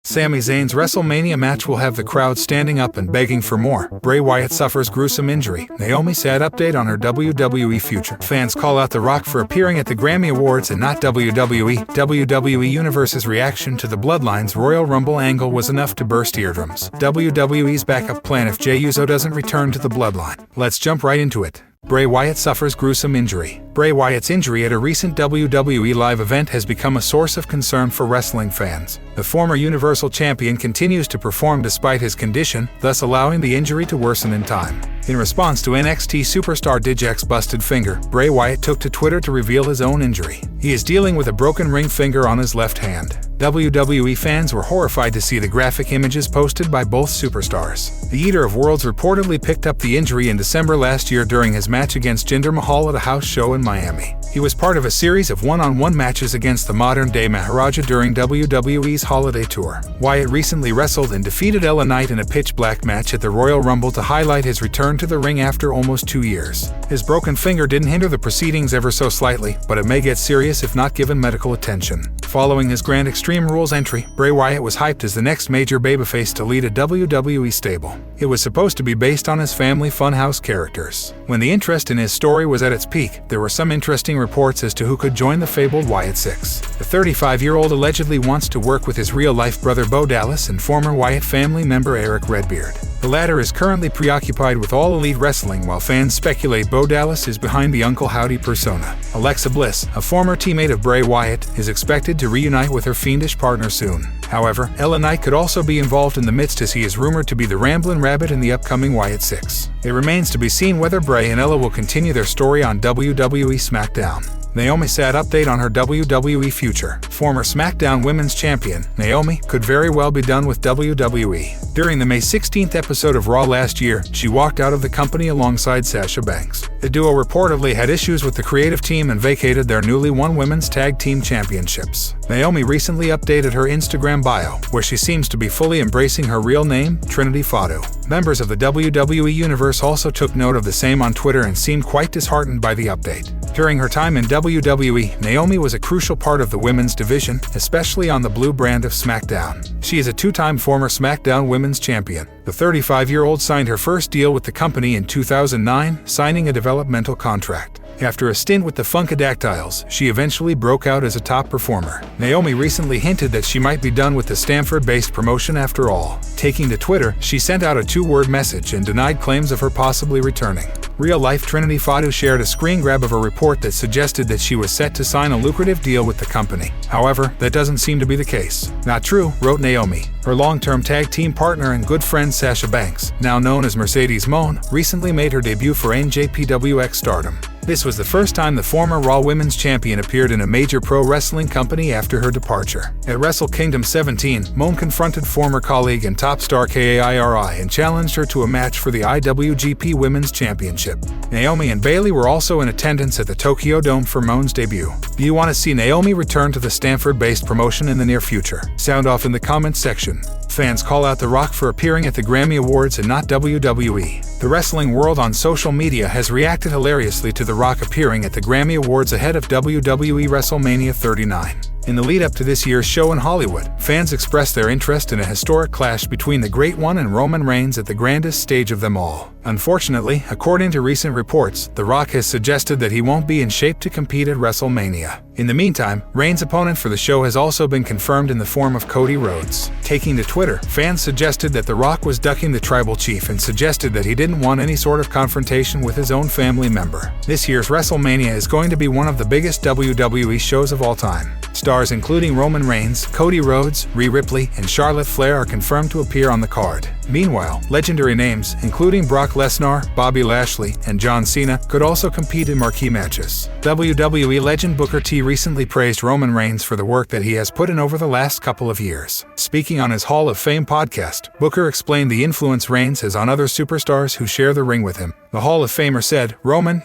Sami Zayn's WrestleMania match will have the crowd standing up and begging for more. Bray Wyatt suffers gruesome injury. Naomi sad update on her WWE future. Fans call out The Rock for appearing at the Grammy Awards and not WWE. WWE Universe's reaction to the Bloodline's Royal Rumble angle was enough to burst eardrums. WWE's backup plan if Jey Uso doesn't return to the Bloodline. Let's jump right into it. Bray Wyatt suffers gruesome injury. Bray Wyatt's injury at a recent WWE live event has become a source of concern for wrestling fans. The former Universal Champion continues to perform despite his condition, thus allowing the injury to worsen in time. In response to NXT superstar Dijak's busted finger, Bray Wyatt took to Twitter to reveal his own injury. He is dealing with a broken ring finger on his left hand. WWE fans were horrified to see the graphic images posted by both superstars. The Eater of Worlds reportedly picked up the injury in December last year during his match against Jinder Mahal at a house show in Miami. He was part of a series of one-on-one matches against the modern-day Maharaja during WWE's Holiday Tour. Wyatt recently wrestled and defeated LA Knight in a pitch-black match at the Royal Rumble to highlight his return to the ring after almost 2 years. His broken finger didn't hinder the proceedings ever so slightly, but it may get serious if not given medical attention. Following his Grand Extreme Rules entry, Bray Wyatt was hyped as the next major babyface to lead a WWE stable. It was supposed to be based on his family Funhouse characters. When the interest in his story was at its peak, there were some interesting reports as to who could join the fabled Wyatt Six. The 35-year-old allegedly wants to work with his real-life brother Bo Dallas and former Wyatt family member Eric Redbeard. The latter is currently preoccupied with All Elite Wrestling, while fans speculate Bo Dallas is behind the Uncle Howdy persona. Alexa Bliss, a former teammate of Bray Wyatt, is expected to reunite with her fiendish partner soon. However, LA Knight could also be involved in the midst as he is rumored to be the Ramblin' Rabbit in the upcoming Wyatt Six. It remains to be seen whether Bray and Ella will continue their story on WWE SmackDown. Naomi sad update on her WWE future. Former SmackDown Women's Champion, Naomi, could very well be done with WWE. During the May 16th episode of Raw last year, she walked out of the company alongside Sasha Banks. The duo reportedly had issues with the creative team and vacated their newly won Women's Tag Team Championships. Naomi recently updated her Instagram bio, where she seems to be fully embracing her real name, Trinity Fatu. Members of the WWE Universe also took note of the same on Twitter and seemed quite disheartened by the update. During her time in WWE, Naomi was a crucial part of the women's division, especially on the blue brand of SmackDown. She is a two-time former SmackDown Women's Champion. The 35-year-old signed her first deal with the company in 2009, signing a developmental contract. After a stint with the Funkadactyls, she eventually broke out as a top performer. Naomi recently hinted that she might be done with the Stamford-based promotion after all. Taking to Twitter, she sent out a two-word message and denied claims of her possibly returning. Real-life Trinity Fatu shared a screen grab of a report that suggested that she was set to sign a lucrative deal with the company. However, that doesn't seem to be the case. Not true, wrote Naomi. Her long-term tag team partner and good friend Sasha Banks, now known as Mercedes Moné, recently made her debut for NJPWX Stardom. This was the first time the former Raw Women's Champion appeared in a major pro wrestling company after her departure. At Wrestle Kingdom 17, Moné confronted former colleague and top star Kairi and challenged her to a match for the IWGP Women's Championship. Naomi and Bayley were also in attendance at the Tokyo Dome for Moné's debut. Do you want to see Naomi return to the Stamford-based promotion in the near future? Sound off in the comments section. Fans call out The Rock for appearing at the Grammy Awards and not WWE. The wrestling world on social media has reacted hilariously to The Rock appearing at the Grammy Awards ahead of WWE WrestleMania 39. In the lead-up to this year's show in Hollywood, fans expressed their interest in a historic clash between the Great One and Roman Reigns at the grandest stage of them all. Unfortunately, according to recent reports, The Rock has suggested that he won't be in shape to compete at WrestleMania. In the meantime, Reigns' opponent for the show has also been confirmed in the form of Cody Rhodes. Taking to Twitter, fans suggested that The Rock was ducking the tribal chief and suggested that he didn't want any sort of confrontation with his own family member. This year's WrestleMania is going to be one of the biggest WWE shows of all time. Stars including Roman Reigns, Cody Rhodes, Rhea Ripley, and Charlotte Flair are confirmed to appear on the card. Meanwhile, legendary names, including Brock Lesnar, Bobby Lashley, and John Cena, could also compete in marquee matches. WWE legend Booker T recently praised Roman Reigns for the work that he has put in over the last couple of years. Speaking on his Hall of Fame podcast, Booker explained the influence Reigns has on other superstars who share the ring with him. The Hall of Famer said, "Roman,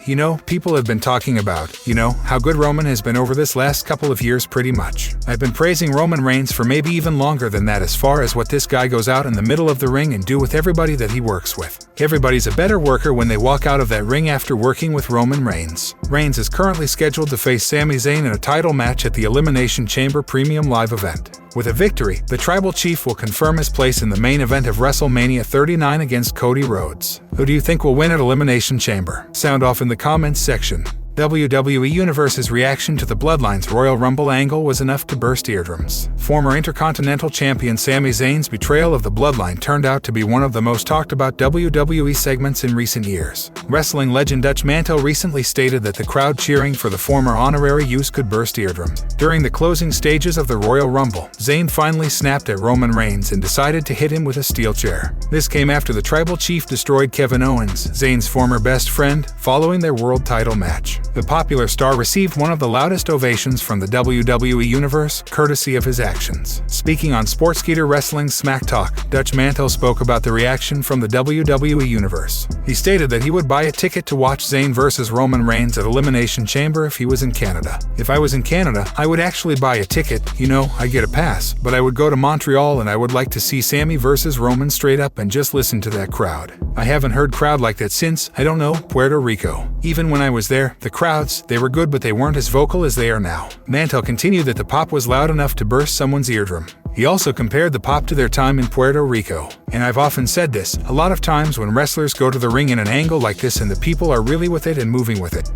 people have been talking about, how good Roman has been over this last couple of years pretty much. I've been praising Roman Reigns for maybe even longer than that as far as what this guy goes out in the middle of the ring along and do with everybody that he works with. Everybody's a better worker when they walk out of that ring after working with Roman Reigns. Reigns is currently scheduled to face Sami Zayn in a title match at the Elimination Chamber Premium Live event. With a victory, the Tribal Chief will confirm his place in the main event of WrestleMania 39 against Cody Rhodes. Who do you think will win at Elimination Chamber? Sound off in the comments section. WWE Universe's reaction to the Bloodline's Royal Rumble angle was enough to burst eardrums. Former Intercontinental Champion Sami Zayn's betrayal of the Bloodline turned out to be one of the most talked about WWE segments in recent years. Wrestling legend Dutch Mantel recently stated that the crowd cheering for the former honorary use could burst eardrums. During the closing stages of the Royal Rumble, Zayn finally snapped at Roman Reigns and decided to hit him with a steel chair. This came after the Tribal Chief destroyed Kevin Owens, Zayn's former best friend, following their world title match. The popular star received one of the loudest ovations from the WWE Universe, courtesy of his actions. Speaking on Sportskeeda Wrestling's Smack Talk, Dutch Mantel spoke about the reaction from the WWE Universe. He stated that he would buy a ticket to watch Zayn vs. Roman Reigns at Elimination Chamber if he was in Canada. If I was in Canada, I would actually buy a ticket, I get a pass, but I would go to Montreal and I would like to see Sami vs. Roman straight up and just listen to that crowd. I haven't heard crowd like that since, Puerto Rico. Even when I was there, the crowds, they were good but they weren't as vocal as they are now. Mantel continued that the pop was loud enough to burst someone's eardrum. He also compared the pop to their time in Puerto Rico. And I've often said this, a lot of times when wrestlers go to the ring in an angle like this and the people are really with it and moving with it.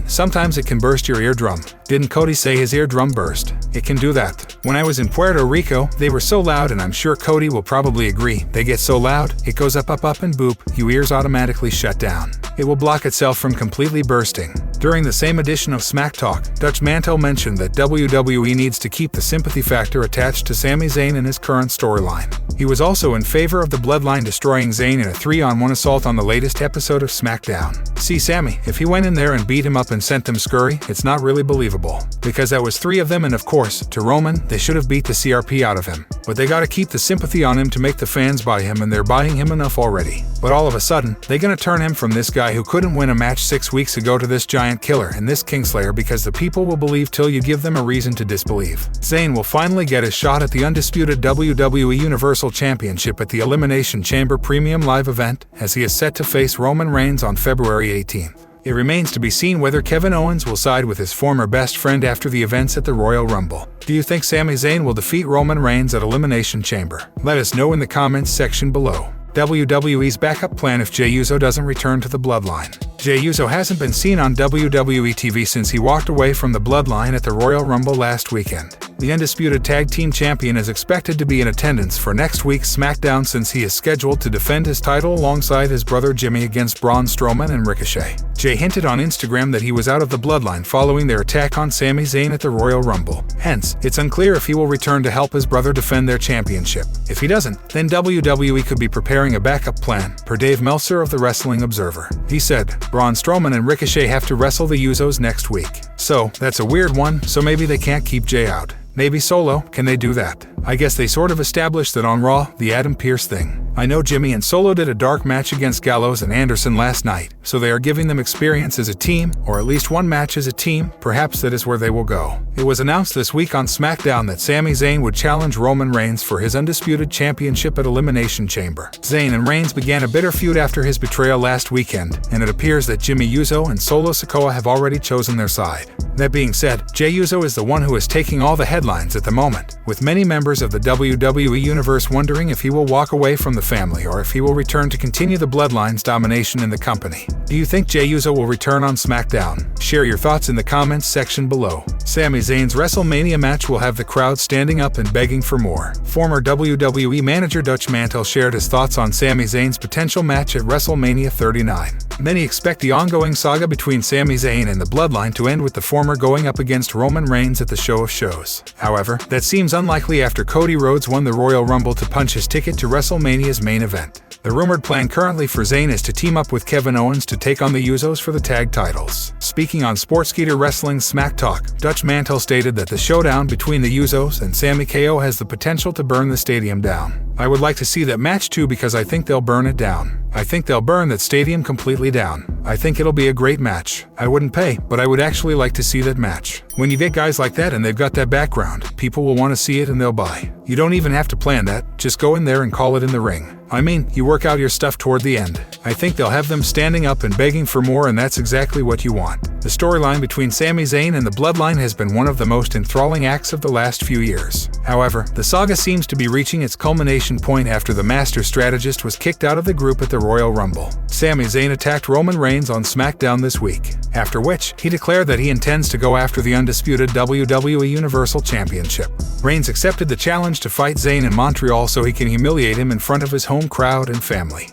Sometimes it can burst your eardrum. Didn't Cody say his eardrum burst? It can do that. When I was in Puerto Rico, they were so loud, and I'm sure Cody will probably agree. They get so loud, it goes up and boop, your ears automatically shut down. It will block itself from completely bursting. During the same edition of Smack Talk, Dutch Mantel mentioned that WWE needs to keep the sympathy factor attached to Sami Zayn in his current storyline. He was also in favor of the Bloodline destroying Zayn in a 3-on-1 assault on the latest episode of SmackDown. See, Sami, if he went in there and beat him up and sent them scurry, it's not really believable. Because that was 3 of them, and of course, to Roman, they should have beat the CRP out of him. But they gotta keep the sympathy on him to make the fans buy him, and they're buying him enough already. But all of a sudden, they're gonna turn him from this guy who couldn't win a match 6 weeks ago to this giant killer and this Kingslayer, because the people will believe till you give them a reason to disbelieve. Zayn will finally get his shot at the undisputed WWE Universal Championship at the Elimination Chamber Premium Live event, as he is set to face Roman Reigns on February 18th. It remains to be seen whether Kevin Owens will side with his former best friend after the events at the Royal Rumble. Do you think Sami Zayn will defeat Roman Reigns at Elimination Chamber? Let us know in the comments section below. WWE's backup plan if Jey Uso doesn't return to the Bloodline. Jey Uso hasn't been seen on WWE TV since he walked away from the Bloodline at the Royal Rumble last weekend. The undisputed tag team champion is expected to be in attendance for next week's SmackDown, since he is scheduled to defend his title alongside his brother Jimmy against Braun Strowman and Ricochet. Jey hinted on Instagram that he was out of the Bloodline following their attack on Sami Zayn at the Royal Rumble. Hence, it's unclear if he will return to help his brother defend their championship. If he doesn't, then WWE could be preparing a backup plan, per Dave Meltzer of the Wrestling Observer. He said, Braun Strowman and Ricochet have to wrestle the Usos next week. So, that's a weird one, so maybe they can't keep Jey out. Maybe Solo, can they do that? I guess they sort of established that on Raw, the Adam Pearce thing. I know Jimmy and Solo did a dark match against Gallows and Anderson last night, so they are giving them experience as a team, or at least one match as a team. Perhaps that is where they will go. It was announced this week on SmackDown that Sami Zayn would challenge Roman Reigns for his undisputed championship at Elimination Chamber. Zayn and Reigns began a bitter feud after his betrayal last weekend, and it appears that Jimmy Uso and Solo Sikoa have already chosen their side. That being said, Jey Uso is the one who is taking all the headlines at the moment, with many members of the WWE Universe wondering if he will walk away from the family or if he will return to continue the Bloodline's domination in the company. Do you think Jey Uso will return on SmackDown? Share your thoughts in the comments section below. Sami Zayn's WrestleMania match will have the crowd standing up and begging for more. Former WWE manager Dutch Mantel shared his thoughts on Sami Zayn's potential match at WrestleMania 39. Many expect the ongoing saga between Sami Zayn and the Bloodline to end with the former going up against Roman Reigns at the Show of Shows. However, that seems unlikely after Cody Rhodes won the Royal Rumble to punch his ticket to WrestleMania's main event. The rumored plan currently for Zayn is to team up with Kevin Owens to take on the Usos for the tag titles. Speaking on Sportskeeda Wrestling's Smack Talk, Dutch Mantel stated that the showdown between the Usos and Sami KO has the potential to burn the stadium down. I would like to see that match too, because I think they'll burn it down. I think they'll burn that stadium completely down. I think it'll be a great match. I wouldn't pay, but I would actually like to see that match. When you get guys like that and they've got that background, people will want to see it and they'll buy. You don't even have to plan that, just go in there and call it in the ring. I mean, you work out your stuff toward the end. I think they'll have them standing up and begging for more, and that's exactly what you want. The storyline between Sami Zayn and the Bloodline has been one of the most enthralling acts of the last few years. However, the saga seems to be reaching its culmination point after the master strategist was kicked out of the group at the Royal Rumble. Sami Zayn attacked Roman Reigns on SmackDown this week, after which he declared that he intends to go after the undisputed WWE Universal Championship. Reigns accepted the challenge to fight Zayn in Montreal so he can humiliate him in front of his home crowd and family.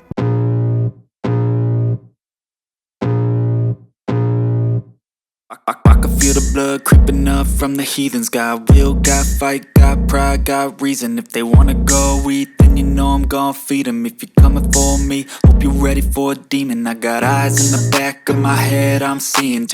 I can feel the blood creeping up from the heathens. Got will, got fight, got pride, got reason. If they wanna go eat, then you know I'm gon' feed them. If you're coming for me, hope you're ready for a demon. I got eyes in the back of my head, I'm seeing.